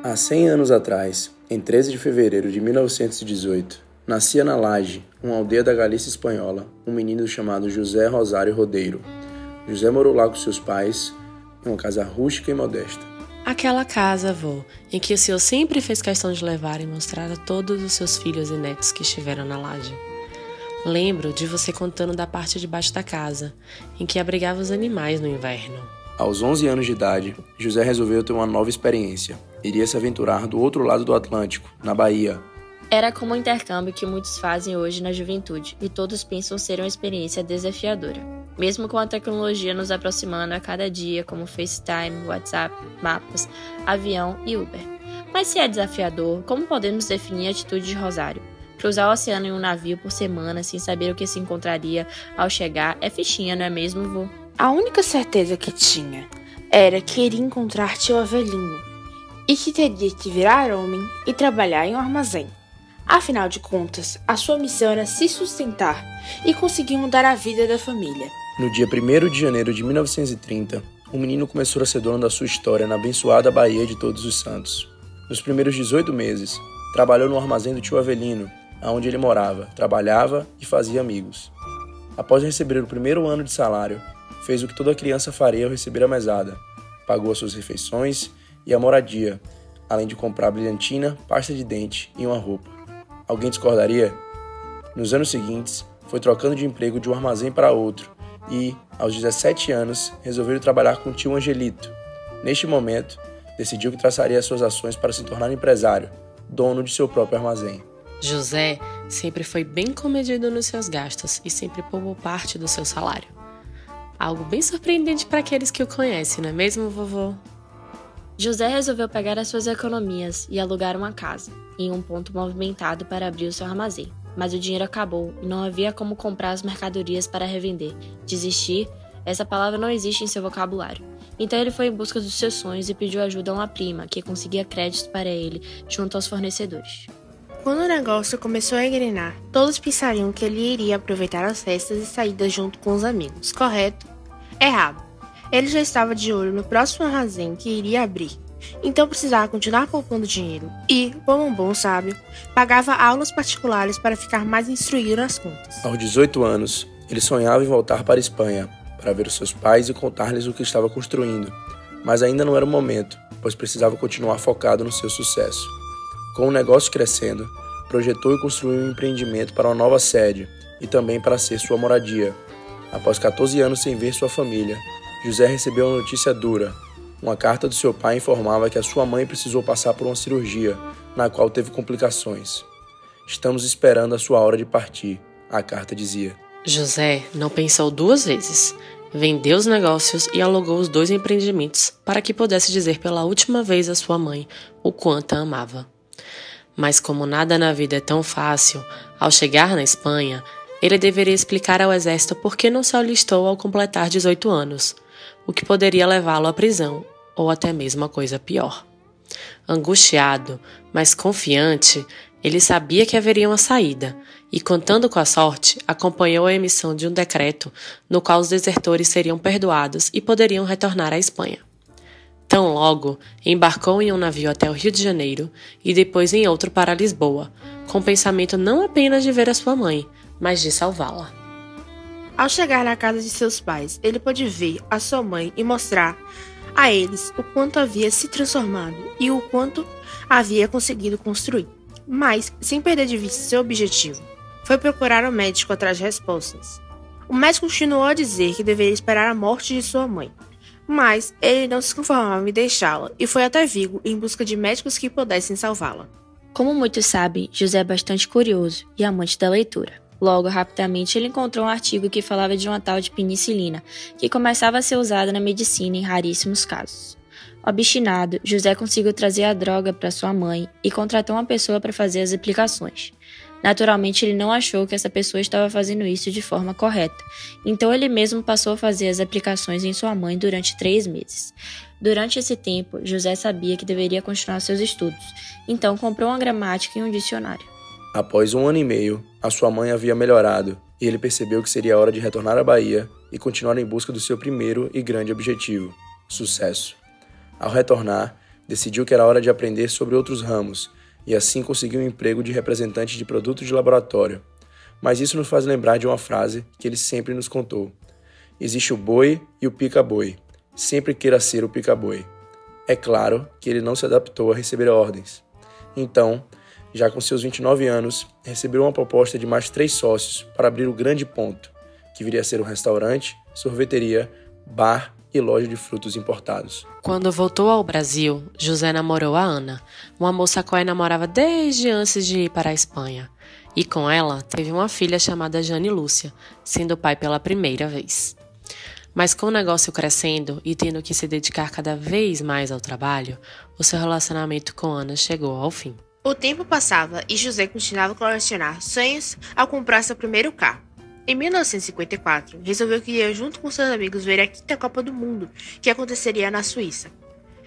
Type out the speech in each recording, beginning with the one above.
Há 100 anos atrás, em 13 de fevereiro de 1918, nascia na Laje, uma aldeia da Galícia espanhola, um menino chamado José Rosário Rodeiro. José morou lá com seus pais, em uma casa rústica e modesta. Aquela casa, avô, em que o senhor sempre fez questão de levar e mostrar a todos os seus filhos e netos que estiveram na laje. Lembro de você contando da parte de baixo da casa, em que abrigava os animais no inverno. Aos 11 anos de idade, José resolveu ter uma nova experiência. Iria se aventurar do outro lado do Atlântico, na Bahia. Era como o intercâmbio que muitos fazem hoje na juventude, e todos pensam ser uma experiência desafiadora. Mesmo com a tecnologia nos aproximando a cada dia, como FaceTime, WhatsApp, mapas, avião e Uber. Mas se é desafiador, como podemos definir a atitude de Rosário? Cruzar o oceano em um navio por semana sem saber o que se encontraria ao chegar é fichinha, não é mesmo, vô? A única certeza que tinha era que iria encontrar tio Avelino e que teria que virar homem e trabalhar em um armazém. Afinal de contas, a sua missão era se sustentar e conseguir mudar a vida da família. No dia 1º de janeiro de 1930, o menino começou a ser dono da sua história na abençoada Bahia de Todos os Santos. Nos primeiros 18 meses, trabalhou no armazém do tio Avelino, onde ele morava, trabalhava e fazia amigos. Após receber o primeiro ano de salário, fez o que toda criança faria ao receber a mesada. Pagou as suas refeições e a moradia, além de comprar brilhantina, pasta de dente e uma roupa. Alguém discordaria? Nos anos seguintes, foi trocando de emprego de um armazém para outro e, aos 17 anos, resolveu trabalhar com o tio Angelito. Neste momento, decidiu que traçaria suas ações para se tornar empresário, dono de seu próprio armazém. José sempre foi bem comedido nos seus gastos e sempre poupou parte do seu salário. Algo bem surpreendente para aqueles que o conhecem, não é mesmo, vovô? José resolveu pegar as suas economias e alugar uma casa, em um ponto movimentado para abrir o seu armazém. Mas o dinheiro acabou e não havia como comprar as mercadorias para revender. Desistir, essa palavra não existe em seu vocabulário. Então ele foi em busca dos seus sonhos e pediu ajuda a uma prima, que conseguia créditos para ele junto aos fornecedores. Quando o negócio começou a engrenar, todos pensariam que ele iria aproveitar as festas e saídas junto com os amigos, correto? Errado. Ele já estava de olho no próximo armazém que iria abrir, então precisava continuar poupando dinheiro e, como um bom sábio, pagava aulas particulares para ficar mais instruído nas contas. Aos 18 anos, ele sonhava em voltar para a Espanha, para ver os seus pais e contar-lhes o que estava construindo, mas ainda não era o momento, pois precisava continuar focado no seu sucesso. Com o negócio crescendo, projetou e construiu um empreendimento para uma nova sede e também para ser sua moradia. Após 14 anos sem ver sua família, José recebeu uma notícia dura. Uma carta do seu pai informava que a sua mãe precisou passar por uma cirurgia, na qual teve complicações. Estamos esperando a sua hora de partir, a carta dizia. José não pensou 2 vezes. Vendeu os negócios e alugou os 2 empreendimentos para que pudesse dizer pela última vez à sua mãe o quanto a amava. Mas como nada na vida é tão fácil, ao chegar na Espanha, ele deveria explicar ao exército por que não se alistou ao completar 18 anos, o que poderia levá-lo à prisão, ou até mesmo a coisa pior. Angustiado, mas confiante, ele sabia que haveria uma saída, e contando com a sorte, acompanhou a emissão de um decreto no qual os desertores seriam perdoados e poderiam retornar à Espanha. Tão logo, embarcou em um navio até o Rio de Janeiro e depois em outro para Lisboa, com o pensamento não apenas de ver a sua mãe, mas de salvá-la. Ao chegar na casa de seus pais, ele pôde ver a sua mãe e mostrar a eles o quanto havia se transformado e o quanto havia conseguido construir. Mas, sem perder de vista seu objetivo, foi procurar o médico atrás de respostas. O médico continuou a dizer que deveria esperar a morte de sua mãe, mas ele não se conformava em deixá-la e foi até Vigo em busca de médicos que pudessem salvá-la. Como muitos sabem, José é bastante curioso e amante da leitura. Logo, rapidamente, ele encontrou um artigo que falava de uma tal de penicilina, que começava a ser usada na medicina em raríssimos casos. Obstinado, José conseguiu trazer a droga para sua mãe e contratou uma pessoa para fazer as aplicações. Naturalmente, ele não achou que essa pessoa estava fazendo isso de forma correta, então ele mesmo passou a fazer as aplicações em sua mãe durante 3 meses. Durante esse tempo, José sabia que deveria continuar seus estudos, então comprou uma gramática e um dicionário. Após 1 ano e meio, a sua mãe havia melhorado e ele percebeu que seria hora de retornar à Bahia e continuar em busca do seu primeiro e grande objetivo, sucesso. Ao retornar, decidiu que era hora de aprender sobre outros ramos e assim conseguiu um emprego de representante de produtos de laboratório. Mas isso nos faz lembrar de uma frase que ele sempre nos contou. Existe o boi e o pica-boi. Sempre queira ser o pica-boi. É claro que ele não se adaptou a receber ordens. Então, já com seus 29 anos, recebeu uma proposta de mais 3 sócios para abrir o Grande Ponto, que viria a ser um restaurante, sorveteria, bar e loja de frutos importados. Quando voltou ao Brasil, José namorou a Ana, uma moça a qual ele namorava desde antes de ir para a Espanha. E com ela, teve uma filha chamada Jane Lúcia, sendo pai pela primeira vez. Mas com o negócio crescendo e tendo que se dedicar cada vez mais ao trabalho, o seu relacionamento com Ana chegou ao fim. O tempo passava e José continuava a colecionar sonhos ao comprar seu primeiro carro. Em 1954, resolveu que ia junto com seus amigos ver a 5ª Copa do Mundo, que aconteceria na Suíça.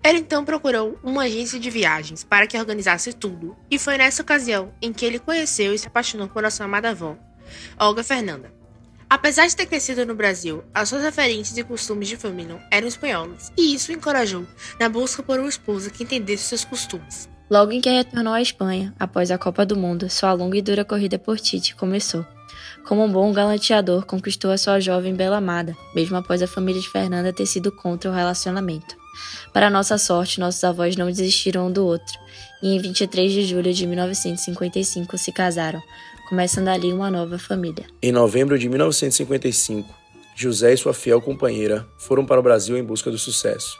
Ele então procurou uma agência de viagens para que organizasse tudo, e foi nessa ocasião em que ele conheceu e se apaixonou por sua amada avó, Olga Fernanda. Apesar de ter crescido no Brasil, as suas referências e costumes de família eram espanholas, e isso o encorajou na busca por uma esposa que entendesse seus costumes. Logo em que retornou à Espanha, após a Copa do Mundo, sua longa e dura corrida por Tite começou. Como um bom galanteador, conquistou a sua jovem bela amada, mesmo após a família de Fernanda ter sido contra o relacionamento. Para nossa sorte, nossos avós não desistiram um do outro, e em 23 de julho de 1955 se casaram, começando ali uma nova família. Em novembro de 1955, José e sua fiel companheira foram para o Brasil em busca do sucesso.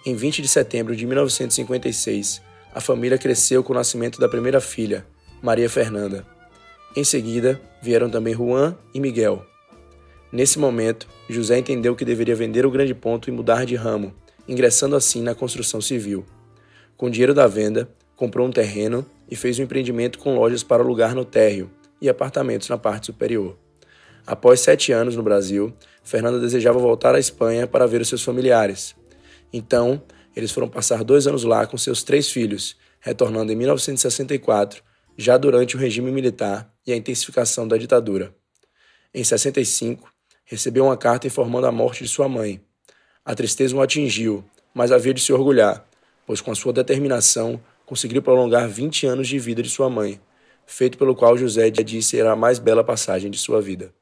Em 20 de setembro de 1956, a família cresceu com o nascimento da primeira filha, Maria Fernanda. Em seguida, vieram também Juan e Miguel. Nesse momento, José entendeu que deveria vender o Grande Ponto e mudar de ramo, ingressando assim na construção civil. Com o dinheiro da venda, comprou um terreno e fez um empreendimento com lojas para alugar no térreo e apartamentos na parte superior. Após 7 anos no Brasil, Fernanda desejava voltar à Espanha para ver os seus familiares. Então, eles foram passar 2 anos lá com seus 3 filhos, retornando em 1964, já durante o regime militar e a intensificação da ditadura. Em 65, recebeu uma carta informando a morte de sua mãe. A tristeza o atingiu, mas havia de se orgulhar, pois com a sua determinação conseguiu prolongar 20 anos de vida de sua mãe, feito pelo qual José disse era a mais bela passagem de sua vida.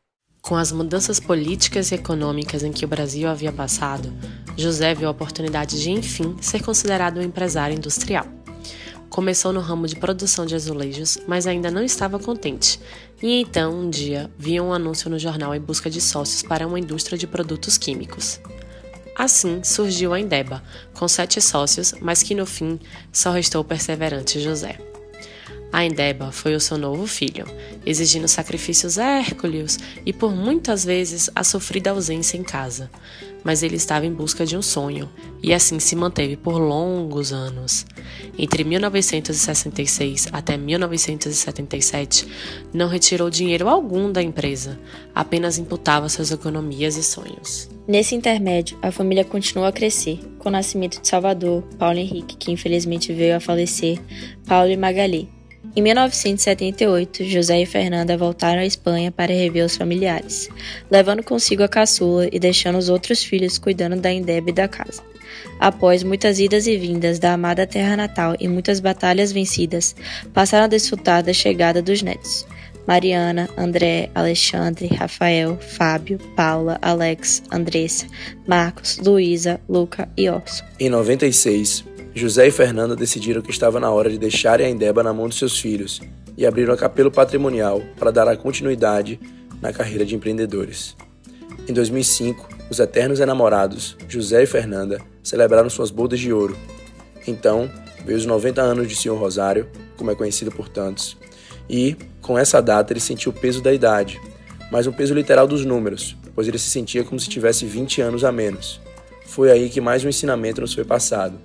Com as mudanças políticas e econômicas em que o Brasil havia passado, José viu a oportunidade de, enfim, ser considerado um empresário industrial. Começou no ramo de produção de azulejos, mas ainda não estava contente. E então, um dia, viu um anúncio no jornal em busca de sócios para uma indústria de produtos químicos. Assim, surgiu a Indeba, com 7 sócios, mas que no fim só restou o perseverante José. A Indeba foi o seu novo filho, exigindo sacrifícios hérculeos e por muitas vezes a sofrida ausência em casa. Mas ele estava em busca de um sonho, e assim se manteve por longos anos. Entre 1966 até 1977, não retirou dinheiro algum da empresa, apenas imputava suas economias e sonhos. Nesse intermédio, a família continuou a crescer, com o nascimento de Salvador, Paulo Henrique, que infelizmente veio a falecer, Paulo e Magali. Em 1978, José e Fernanda voltaram à Espanha para rever os familiares, levando consigo a caçula e deixando os outros filhos cuidando da Indeba e da casa. Após muitas idas e vindas da amada terra natal e muitas batalhas vencidas, passaram a desfrutar da chegada dos netos. Mariana, André, Alexandre, Rafael, Fábio, Paula, Alex, Andressa, Marcos, Luísa, Luca e Orson. Em 96, José e Fernanda decidiram que estava na hora de deixarem a Indeba na mão de seus filhos e abriram a Capelo Patrimonial para dar a continuidade na carreira de empreendedores. Em 2005, os eternos enamorados, José e Fernanda, celebraram suas bodas de ouro. Então, veio os 90 anos de Senhor Rosário, como é conhecido por tantos, e, com essa data, ele sentiu o peso da idade, mas um peso literal dos números, pois ele se sentia como se tivesse 20 anos a menos. Foi aí que mais um ensinamento nos foi passado.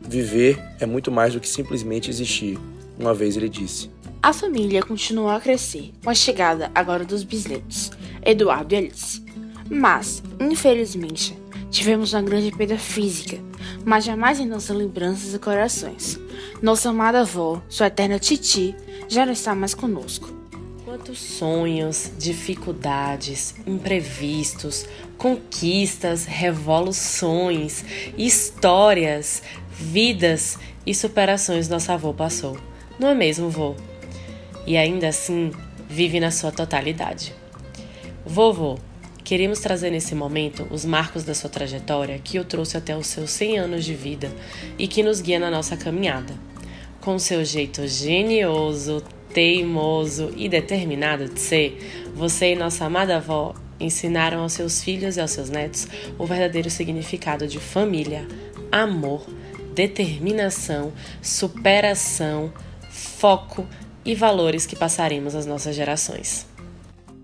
Viver é muito mais do que simplesmente existir, uma vez ele disse. A família continuou a crescer, com a chegada agora dos bisnetos, Eduardo e Alice. Mas, infelizmente, tivemos uma grande perda física, mas jamais em nossas lembranças e corações. Nossa amada avó, sua eterna Titi, já não está mais conosco. Quantos sonhos, dificuldades, imprevistos, conquistas, revoluções, histórias, vidas e superações nosso avô passou. Não é mesmo, vô? E ainda assim, vive na sua totalidade. Vovô, queremos trazer nesse momento os marcos da sua trajetória que o trouxe até os seus 100 anos de vida e que nos guia na nossa caminhada. Com seu jeito genioso, teimoso e determinado de ser, você e nossa amada avó ensinaram aos seus filhos e aos seus netos o verdadeiro significado de família, amor, determinação, superação, foco e valores que passaremos às nossas gerações.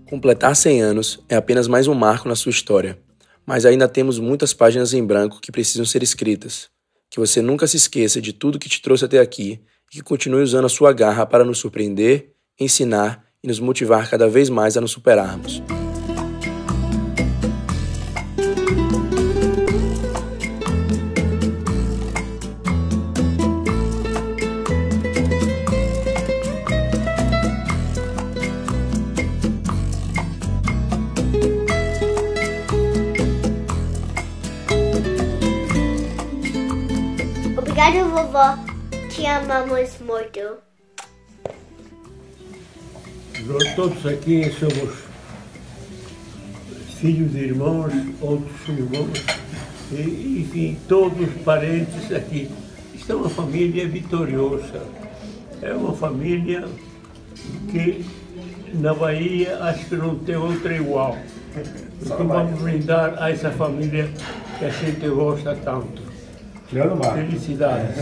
Completar 100 anos é apenas mais um marco na sua história, mas ainda temos muitas páginas em branco que precisam ser escritas. Que você nunca se esqueça de tudo que te trouxe até aqui e que continue usando a sua garra para nos surpreender, ensinar e nos motivar cada vez mais a nos superarmos. Obrigado, vovó. Te amamos muito. Nós todos aqui somos filhos de irmãos, outros irmãos, e, enfim, todos os parentes aqui. Isto é uma família vitoriosa. É uma família que na Bahia acho que não tem outra igual. Então vamos brindar a essa família que a gente gosta tanto. Felicidades.